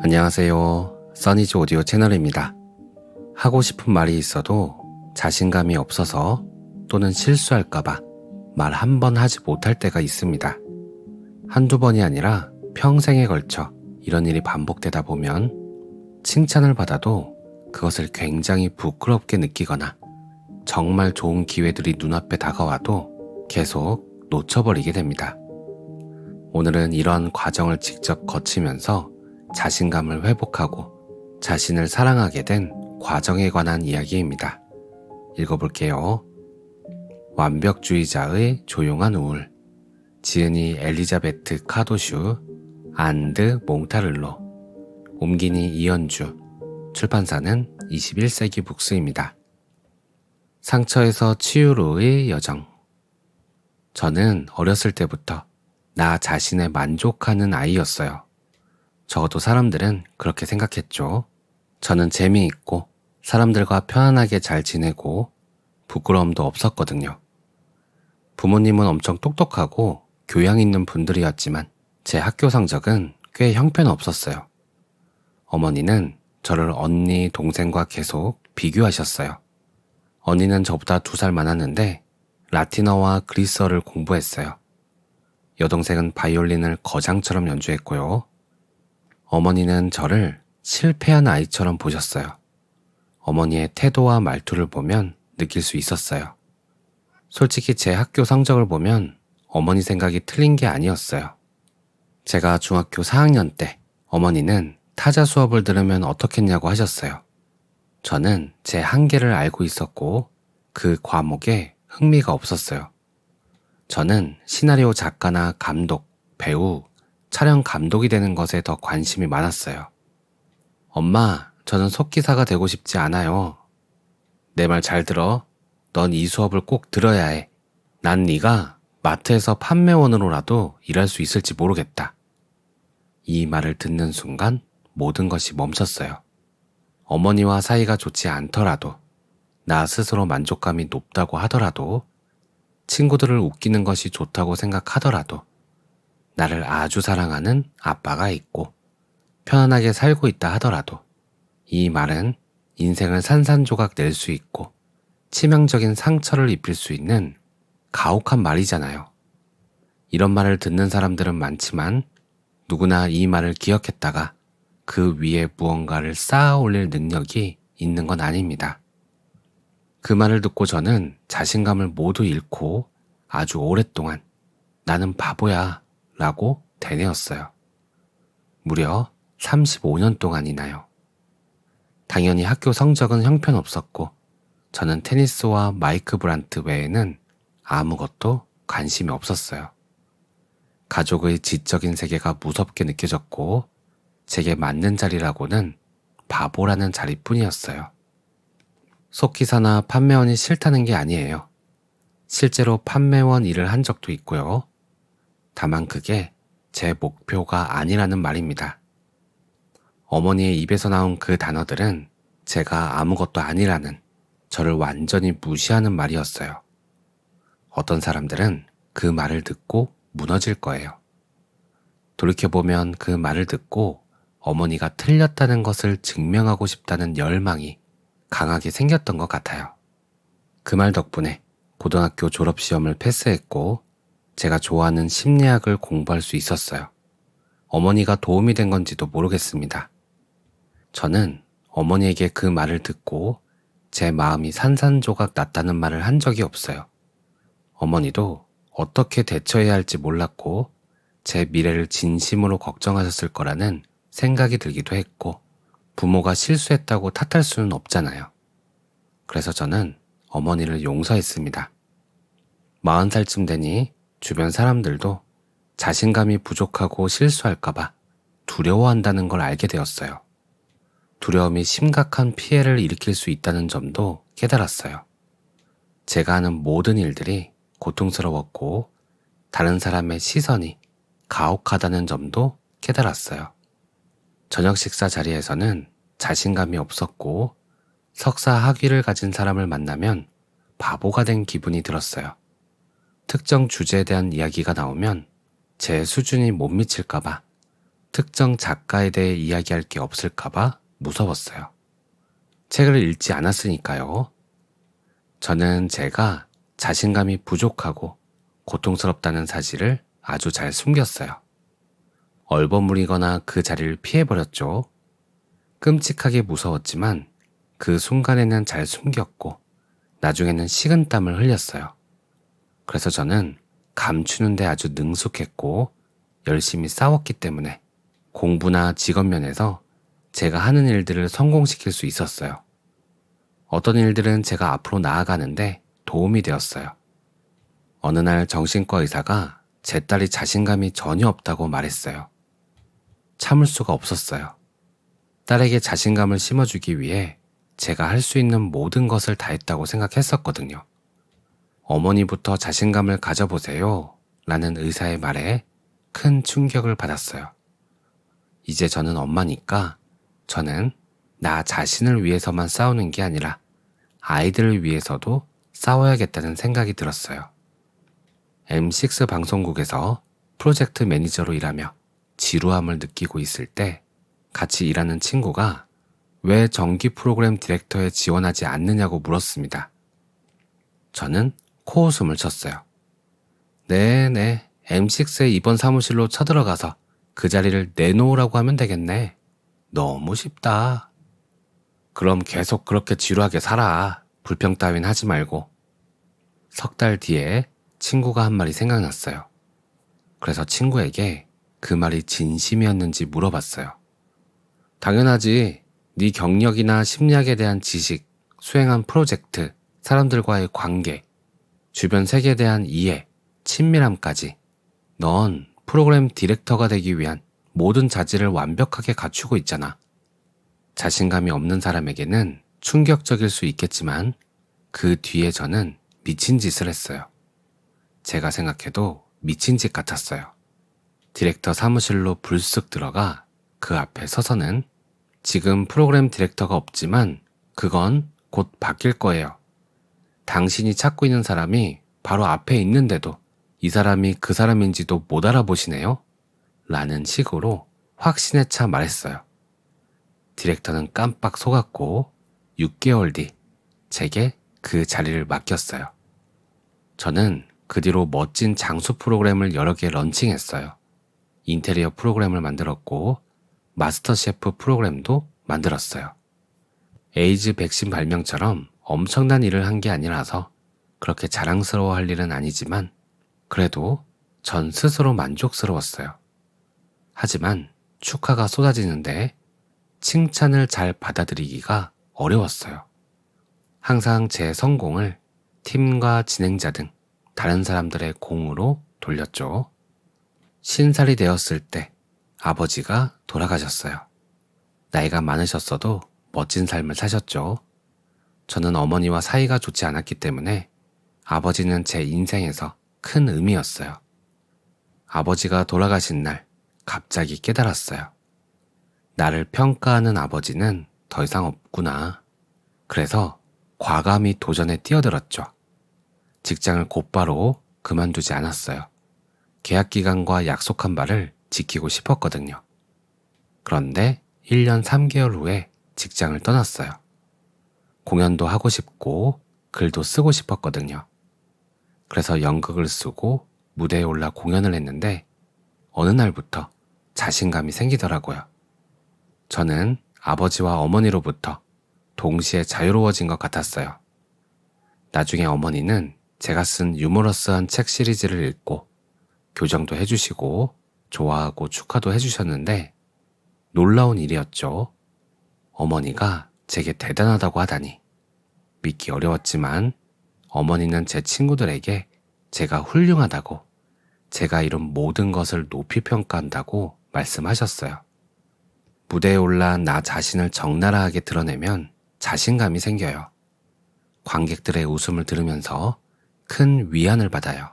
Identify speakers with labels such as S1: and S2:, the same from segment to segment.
S1: 안녕하세요. 써니즈 오디오 채널입니다. 하고 싶은 말이 있어도 자신감이 없어서 또는 실수할까봐 말 한 번 하지 못할 때가 있습니다. 한두 번이 아니라 평생에 걸쳐 이런 일이 반복되다 보면 칭찬을 받아도 그것을 굉장히 부끄럽게 느끼거나 정말 좋은 기회들이 눈앞에 다가와도 계속 놓쳐버리게 됩니다. 오늘은 이런 과정을 직접 거치면서 자신감을 회복하고 자신을 사랑하게 된 과정에 관한 이야기입니다. 읽어볼게요. 완벽주의자의 조용한 우울. 지은이 엘리자베트 카도슈, 안드 몽타를로, 옮기니 이현주, 출판사는 21세기 북스입니다. 상처에서 치유로의 여정. 저는 어렸을 때부터 나 자신에 만족하는 아이였어요. 적어도 사람들은 그렇게 생각했죠. 저는 재미있고 사람들과 편안하게 잘 지내고 부끄러움도 없었거든요. 부모님은 엄청 똑똑하고 교양 있는 분들이었지만 제 학교 성적은 꽤 형편없었어요. 어머니는 저를 언니, 동생과 계속 비교하셨어요. 언니는 저보다 2살 많았는데 라틴어와 그리스어를 공부했어요. 여동생은 바이올린을 거장처럼 연주했고요. 어머니는 저를 실패한 아이처럼 보셨어요. 어머니의 태도와 말투를 보면 느낄 수 있었어요. 솔직히 제 학교 성적을 보면 어머니 생각이 틀린 게 아니었어요. 제가 중학교 4학년 때 어머니는 타자 수업을 들으면 어떻겠냐고 하셨어요. 저는 제 한계를 알고 있었고 그 과목에 흥미가 없었어요. 저는 시나리오 작가나 감독, 배우, 촬영 감독이 되는 것에 더 관심이 많았어요. 엄마, 저는 속기사가 되고 싶지 않아요. 내 말 잘 들어. 넌 이 수업을 꼭 들어야 해. 난 네가 마트에서 판매원으로라도 일할 수 있을지 모르겠다. 이 말을 듣는 순간 모든 것이 멈췄어요. 어머니와 사이가 좋지 않더라도, 나 스스로 만족감이 높다고 하더라도, 친구들을 웃기는 것이 좋다고 생각하더라도, 나를 아주 사랑하는 아빠가 있고 편안하게 살고 있다 하더라도 이 말은 인생을 산산조각 낼 수 있고 치명적인 상처를 입힐 수 있는 가혹한 말이잖아요. 이런 말을 듣는 사람들은 많지만 누구나 이 말을 기억했다가 그 위에 무언가를 쌓아 올릴 능력이 있는 건 아닙니다. 그 말을 듣고 저는 자신감을 모두 잃고 아주 오랫동안 나는 바보야 라고 되뇌었어요. 무려 35년 동안이나요. 당연히 학교 성적은 형편없었고 저는 테니스와 마이크 브란트 외에는 아무것도 관심이 없었어요. 가족의 지적인 세계가 무섭게 느껴졌고 제게 맞는 자리라고는 바보라는 자리뿐이었어요. 속기사나 판매원이 싫다는 게 아니에요. 실제로 판매원 일을 한 적도 있고요. 다만 그게 제 목표가 아니라는 말입니다. 어머니의 입에서 나온 그 단어들은 제가 아무것도 아니라는, 저를 완전히 무시하는 말이었어요. 어떤 사람들은 그 말을 듣고 무너질 거예요. 돌이켜보면 그 말을 듣고 어머니가 틀렸다는 것을 증명하고 싶다는 열망이 강하게 생겼던 것 같아요. 그 말 덕분에 고등학교 졸업시험을 패스했고 제가 좋아하는 심리학을 공부할 수 있었어요. 어머니가 도움이 된 건지도 모르겠습니다. 저는 어머니에게 그 말을 듣고 제 마음이 산산조각 났다는 말을 한 적이 없어요. 어머니도 어떻게 대처해야 할지 몰랐고 제 미래를 진심으로 걱정하셨을 거라는 생각이 들기도 했고 부모가 실수했다고 탓할 수는 없잖아요. 그래서 저는 어머니를 용서했습니다. 40살쯤 되니 주변 사람들도 자신감이 부족하고 실수할까봐 두려워한다는 걸 알게 되었어요. 두려움이 심각한 피해를 일으킬 수 있다는 점도 깨달았어요. 제가 하는 모든 일들이 고통스러웠고 다른 사람의 시선이 가혹하다는 점도 깨달았어요. 저녁 식사 자리에서는 자신감이 없었고 석사 학위를 가진 사람을 만나면 바보가 된 기분이 들었어요. 특정 주제에 대한 이야기가 나오면 제 수준이 못 미칠까봐, 특정 작가에 대해 이야기할 게 없을까봐 무서웠어요. 책을 읽지 않았으니까요. 저는 제가 자신감이 부족하고 고통스럽다는 사실을 아주 잘 숨겼어요. 얼버무리거나 그 자리를 피해버렸죠. 끔찍하게 무서웠지만 그 순간에는 잘 숨겼고 나중에는 식은땀을 흘렸어요. 그래서 저는 감추는데 아주 능숙했고 열심히 싸웠기 때문에 공부나 직업 면에서 제가 하는 일들을 성공시킬 수 있었어요. 어떤 일들은 제가 앞으로 나아가는데 도움이 되었어요. 어느 날 정신과 의사가 제 딸이 자신감이 전혀 없다고 말했어요. 참을 수가 없었어요. 딸에게 자신감을 심어주기 위해 제가 할 수 있는 모든 것을 다했다고 생각했었거든요. 어머니부터 자신감을 가져보세요 라는 의사의 말에 큰 충격을 받았어요. 이제 저는 엄마니까 저는 나 자신을 위해서만 싸우는 게 아니라 아이들을 위해서도 싸워야겠다는 생각이 들었어요. M6 방송국에서 프로젝트 매니저로 일하며 지루함을 느끼고 있을 때 같이 일하는 친구가 왜 정기 프로그램 디렉터에 지원하지 않느냐고 물었습니다. 저는 코웃음을 쳤어요. 네네, M6의 이번 사무실로 쳐들어가서 그 자리를 내놓으라고 하면 되겠네. 너무 쉽다. 그럼 계속 그렇게 지루하게 살아. 불평 따윈 하지 말고. 석 달 뒤에 친구가 한 말이 생각났어요. 그래서 친구에게 그 말이 진심이었는지 물어봤어요. 당연하지. 네 경력이나 심리학에 대한 지식, 수행한 프로젝트, 사람들과의 관계, 주변 세계에 대한 이해, 친밀함까지 넌 프로그램 디렉터가 되기 위한 모든 자질을 완벽하게 갖추고 있잖아. 자신감이 없는 사람에게는 충격적일 수 있겠지만 그 뒤에 저는 미친 짓을 했어요. 제가 생각해도 미친 짓 같았어요. 디렉터 사무실로 불쑥 들어가 그 앞에 서서는 지금 프로그램 디렉터가 없지만 그건 곧 바뀔 거예요. 당신이 찾고 있는 사람이 바로 앞에 있는데도 이 사람이 그 사람인지도 못 알아보시네요? 라는 식으로 확신에 차 말했어요. 디렉터는 깜빡 속았고 6개월 뒤 제게 그 자리를 맡겼어요. 저는 그 뒤로 멋진 장수 프로그램을 여러 개 런칭했어요. 인테리어 프로그램을 만들었고 마스터 셰프 프로그램도 만들었어요. 에이즈 백신 발명처럼 엄청난 일을 한 게 아니라서 그렇게 자랑스러워할 일은 아니지만 그래도 전 스스로 만족스러웠어요. 하지만 축하가 쏟아지는데 칭찬을 잘 받아들이기가 어려웠어요. 항상 제 성공을 팀과 진행자 등 다른 사람들의 공으로 돌렸죠. 신살이 되었을 때 아버지가 돌아가셨어요. 나이가 많으셨어도 멋진 삶을 사셨죠. 저는 어머니와 사이가 좋지 않았기 때문에 아버지는 제 인생에서 큰 의미였어요. 아버지가 돌아가신 날 갑자기 깨달았어요. 나를 평가하는 아버지는 더 이상 없구나. 그래서 과감히 도전에 뛰어들었죠. 직장을 곧바로 그만두지 않았어요. 계약 기간과 약속한 바를 지키고 싶었거든요. 그런데 1년 3개월 후에 직장을 떠났어요. 공연도 하고 싶고 글도 쓰고 싶었거든요. 그래서 연극을 쓰고 무대에 올라 공연을 했는데 어느 날부터 자신감이 생기더라고요. 저는 아버지와 어머니로부터 동시에 자유로워진 것 같았어요. 나중에 어머니는 제가 쓴 유머러스한 책 시리즈를 읽고 교정도 해주시고 좋아하고 축하도 해주셨는데 놀라운 일이었죠. 어머니가 제게 대단하다고 하다니. 믿기 어려웠지만 어머니는 제 친구들에게 제가 훌륭하다고, 제가 이룬 모든 것을 높이 평가한다고 말씀하셨어요. 무대에 올라 나 자신을 적나라하게 드러내면 자신감이 생겨요. 관객들의 웃음을 들으면서 큰 위안을 받아요.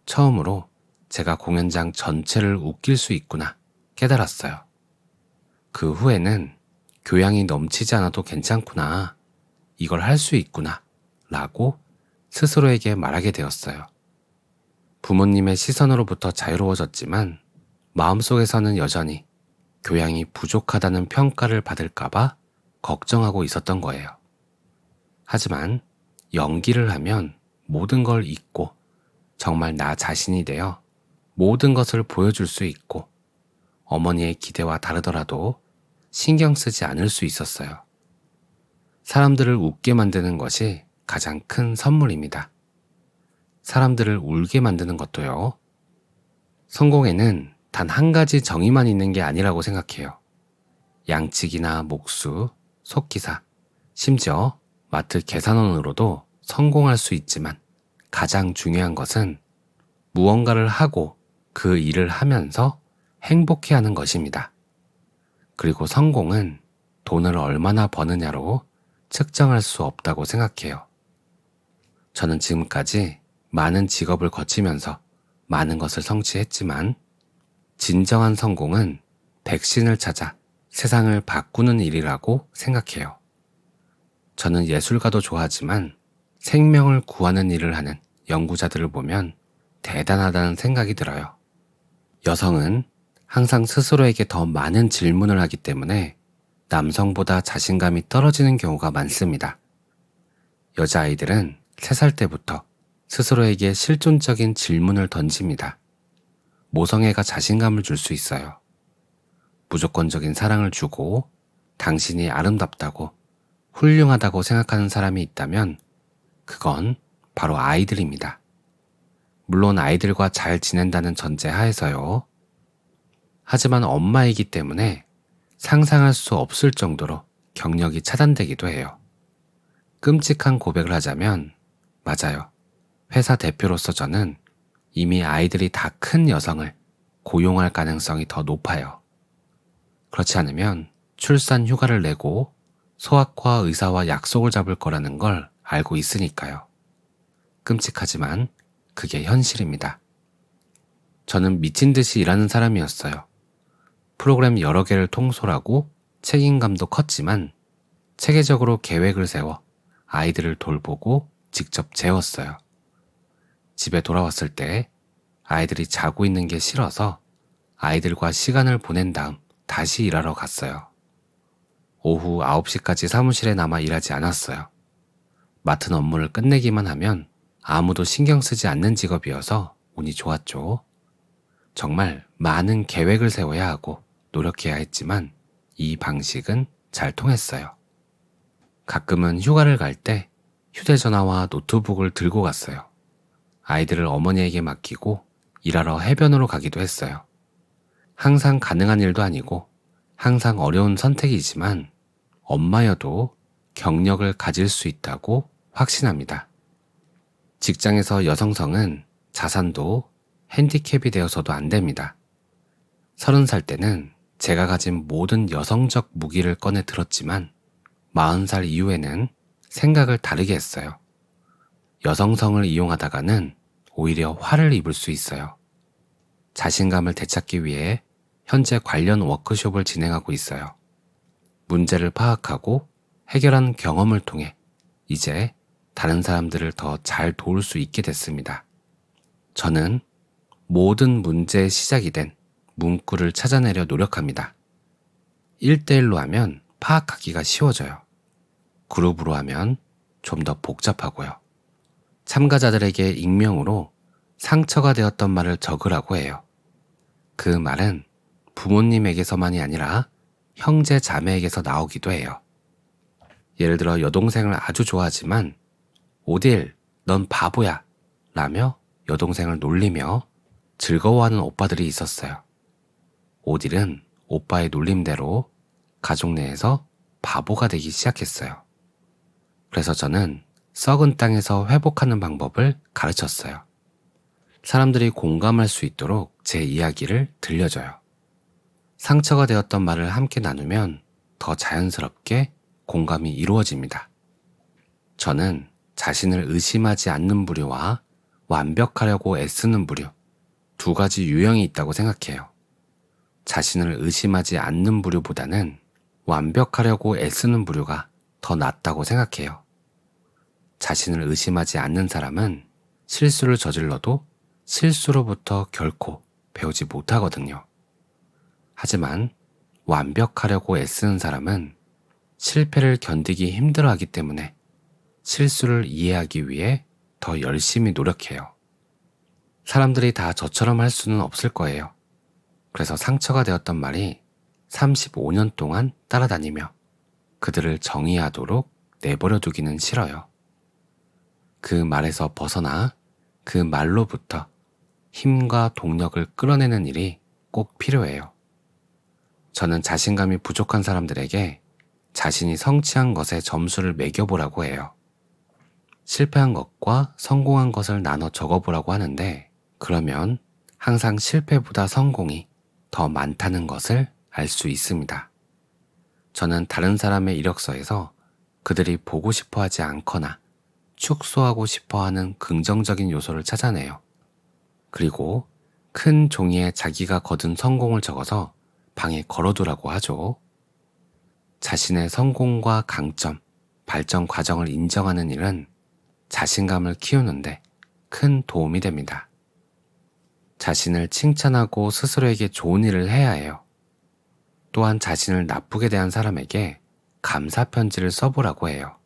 S1: 처음으로 제가 공연장 전체를 웃길 수 있구나 깨달았어요. 그 후에는 교양이 넘치지 않아도 괜찮구나, 이걸 할 수 있구나 라고 스스로에게 말하게 되었어요. 부모님의 시선으로부터 자유로워졌지만 마음속에서는 여전히 교양이 부족하다는 평가를 받을까봐 걱정하고 있었던 거예요. 하지만 연기를 하면 모든 걸 잊고 정말 나 자신이 되어 모든 것을 보여줄 수 있고 어머니의 기대와 다르더라도 신경 쓰지 않을 수 있었어요. 사람들을 웃게 만드는 것이 가장 큰 선물입니다. 사람들을 울게 만드는 것도요. 성공에는 단 한 가지 정의만 있는 게 아니라고 생각해요. 양치기나 목수, 속기사, 심지어 마트 계산원으로도 성공할 수 있지만 가장 중요한 것은 무언가를 하고 그 일을 하면서 행복해하는 것입니다. 그리고 성공은 돈을 얼마나 버느냐로 측정할 수 없다고 생각해요. 저는 지금까지 많은 직업을 거치면서 많은 것을 성취했지만 진정한 성공은 백신을 찾아 세상을 바꾸는 일이라고 생각해요. 저는 예술가도 좋아하지만 생명을 구하는 일을 하는 연구자들을 보면 대단하다는 생각이 들어요. 여성은 항상 스스로에게 더 많은 질문을 하기 때문에 남성보다 자신감이 떨어지는 경우가 많습니다. 여자아이들은 3살 때부터 스스로에게 실존적인 질문을 던집니다. 모성애가 자신감을 줄 수 있어요. 무조건적인 사랑을 주고 당신이 아름답다고 훌륭하다고 생각하는 사람이 있다면 그건 바로 아이들입니다. 물론 아이들과 잘 지낸다는 전제 하에서요. 하지만 엄마이기 때문에 상상할 수 없을 정도로 경력이 차단되기도 해요. 끔찍한 고백을 하자면 맞아요. 회사 대표로서 저는 이미 아이들이 다 큰 여성을 고용할 가능성이 더 높아요. 그렇지 않으면 출산 휴가를 내고 소아과 의사와 약속을 잡을 거라는 걸 알고 있으니까요. 끔찍하지만 그게 현실입니다. 저는 미친 듯이 일하는 사람이었어요. 프로그램 여러 개를 통솔하고 책임감도 컸지만 체계적으로 계획을 세워 아이들을 돌보고 직접 재웠어요. 집에 돌아왔을 때 아이들이 자고 있는 게 싫어서 아이들과 시간을 보낸 다음 다시 일하러 갔어요. 오후 9시까지 사무실에 남아 일하지 않았어요. 맡은 업무를 끝내기만 하면 아무도 신경 쓰지 않는 직업이어서 운이 좋았죠. 정말 많은 계획을 세워야 하고 노력해야 했지만 이 방식은 잘 통했어요. 가끔은 휴가를 갈 때 휴대전화와 노트북을 들고 갔어요. 아이들을 어머니에게 맡기고 일하러 해변으로 가기도 했어요. 항상 가능한 일도 아니고 항상 어려운 선택이지만 엄마여도 경력을 가질 수 있다고 확신합니다. 직장에서 여성성은 자산도 핸디캡이 되어서도 안 됩니다. 30살 때는 제가 가진 모든 여성적 무기를 꺼내 들었지만 40살 이후에는 생각을 다르게 했어요. 여성성을 이용하다가는 오히려 화를 입을 수 있어요. 자신감을 되찾기 위해 현재 관련 워크숍을 진행하고 있어요. 문제를 파악하고 해결한 경험을 통해 이제 다른 사람들을 더 잘 도울 수 있게 됐습니다. 저는 모든 문제의 시작이 된 문구를 찾아내려 노력합니다. 1대1로 하면 파악하기가 쉬워져요. 그룹으로 하면 좀 더 복잡하고요. 참가자들에게 익명으로 상처가 되었던 말을 적으라고 해요. 그 말은 부모님에게서만이 아니라 형제 자매에게서 나오기도 해요. 예를 들어 여동생을 아주 좋아하지만 오딜, 넌 바보야 라며 여동생을 놀리며 즐거워하는 오빠들이 있었어요. 오딜은 오빠의 놀림대로 가족 내에서 바보가 되기 시작했어요. 그래서 저는 썩은 땅에서 회복하는 방법을 가르쳤어요. 사람들이 공감할 수 있도록 제 이야기를 들려줘요. 상처가 되었던 말을 함께 나누면 더 자연스럽게 공감이 이루어집니다. 저는 자신을 의심하지 않는 부류와 완벽하려고 애쓰는 부류, 2가지 유형이 있다고 생각해요. 자신을 의심하지 않는 부류보다는 완벽하려고 애쓰는 부류가 더 낫다고 생각해요. 자신을 의심하지 않는 사람은 실수를 저질러도 실수로부터 결코 배우지 못하거든요. 하지만 완벽하려고 애쓰는 사람은 실패를 견디기 힘들어하기 때문에 실수를 이해하기 위해 더 열심히 노력해요. 사람들이 다 저처럼 할 수는 없을 거예요. 그래서 상처가 되었던 말이 35년 동안 따라다니며 그들을 정의하도록 내버려 두기는 싫어요. 그 말에서 벗어나 그 말로부터 힘과 동력을 끌어내는 일이 꼭 필요해요. 저는 자신감이 부족한 사람들에게 자신이 성취한 것에 점수를 매겨보라고 해요. 실패한 것과 성공한 것을 나눠 적어보라고 하는데, 그러면 항상 실패보다 성공이 더 많다는 것을 알 수 있습니다. 저는 다른 사람의 이력서에서 그들이 보고 싶어 하지 않거나 축소하고 싶어 하는 긍정적인 요소를 찾아내요. 그리고 큰 종이에 자기가 거둔 성공을 적어서 방에 걸어두라고 하죠. 자신의 성공과 강점, 발전 과정을 인정하는 일은 자신감을 키우는데 큰 도움이 됩니다. 자신을 칭찬하고 스스로에게 좋은 일을 해야 해요. 또한 자신을 나쁘게 대한 사람에게 감사 편지를 써보라고 해요.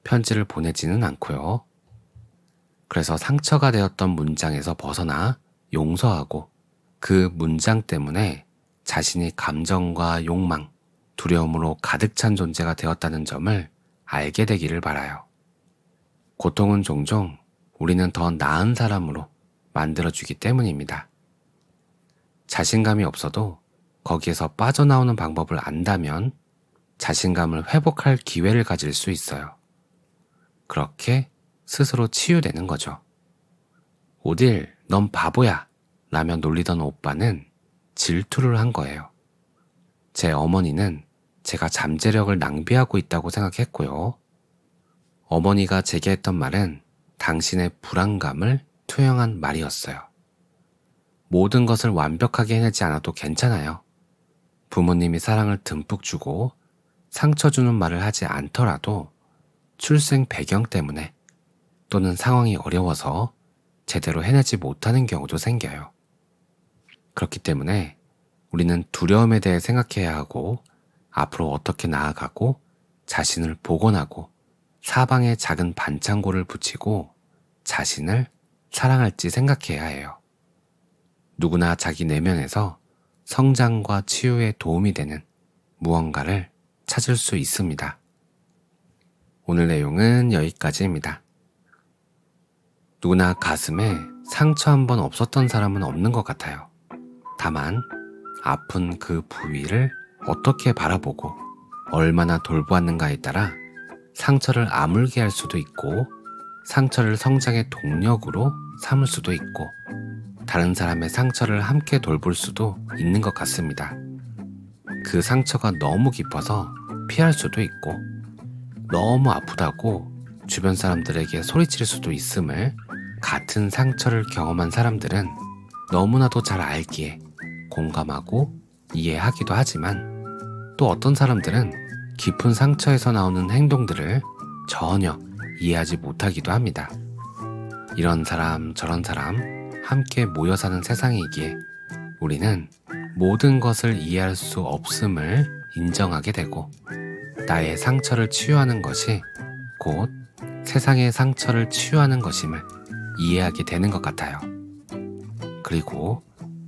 S1: 편지를 보내지는 않고요. 그래서 상처가 되었던 문장에서 벗어나 용서하고 그 문장 때문에 자신이 감정과 욕망, 두려움으로 가득 찬 존재가 되었다는 점을 알게 되기를 바라요. 고통은 종종 우리는 더 나은 사람으로 만들어주기 때문입니다. 자신감이 없어도 거기에서 빠져나오는 방법을 안다면 자신감을 회복할 기회를 가질 수 있어요. 그렇게 스스로 치유되는 거죠. 오딜, 넌 바보야 라며 놀리던 오빠는 질투를 한 거예요. 제 어머니는 제가 잠재력을 낭비하고 있다고 생각했고요. 어머니가 제게 했던 말은 당신의 불안감을 투영한 말이었어요. 모든 것을 완벽하게 해내지 않아도 괜찮아요. 부모님이 사랑을 듬뿍 주고 상처 주는 말을 하지 않더라도 출생 배경 때문에 또는 상황이 어려워서 제대로 해내지 못하는 경우도 생겨요. 그렇기 때문에 우리는 두려움에 대해 생각해야 하고 앞으로 어떻게 나아가고 자신을 복원하고 사방에 작은 반창고를 붙이고 자신을 사랑할지 생각해야 해요. 누구나 자기 내면에서 성장과 치유에 도움이 되는 무언가를 찾을 수 있습니다. 오늘 내용은 여기까지입니다. 누구나 가슴에 상처 한 번 없었던 사람은 없는 것 같아요. 다만 아픈 그 부위를 어떻게 바라보고 얼마나 돌보았는가에 따라 상처를 아물게 할 수도 있고 상처를 성장의 동력으로 삼을 수도 있고 다른 사람의 상처를 함께 돌볼 수도 있는 것 같습니다. 그 상처가 너무 깊어서 피할 수도 있고 너무 아프다고 주변 사람들에게 소리칠 수도 있음을 같은 상처를 경험한 사람들은 너무나도 잘 알기에 공감하고 이해하기도 하지만 또 어떤 사람들은 깊은 상처에서 나오는 행동들을 전혀 이해하지 못하기도 합니다. 이런 사람 저런 사람 함께 모여 사는 세상이기에 우리는 모든 것을 이해할 수 없음을 인정하게 되고 나의 상처를 치유하는 것이 곧 세상의 상처를 치유하는 것임을 이해하게 되는 것 같아요. 그리고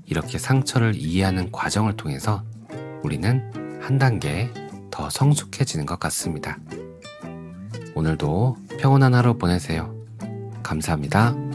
S1: 이렇게 상처를 이해하는 과정을 통해서 우리는 한 단계 더 성숙해지는 것 같습니다. 오늘도 평온한 하루 보내세요. 감사합니다.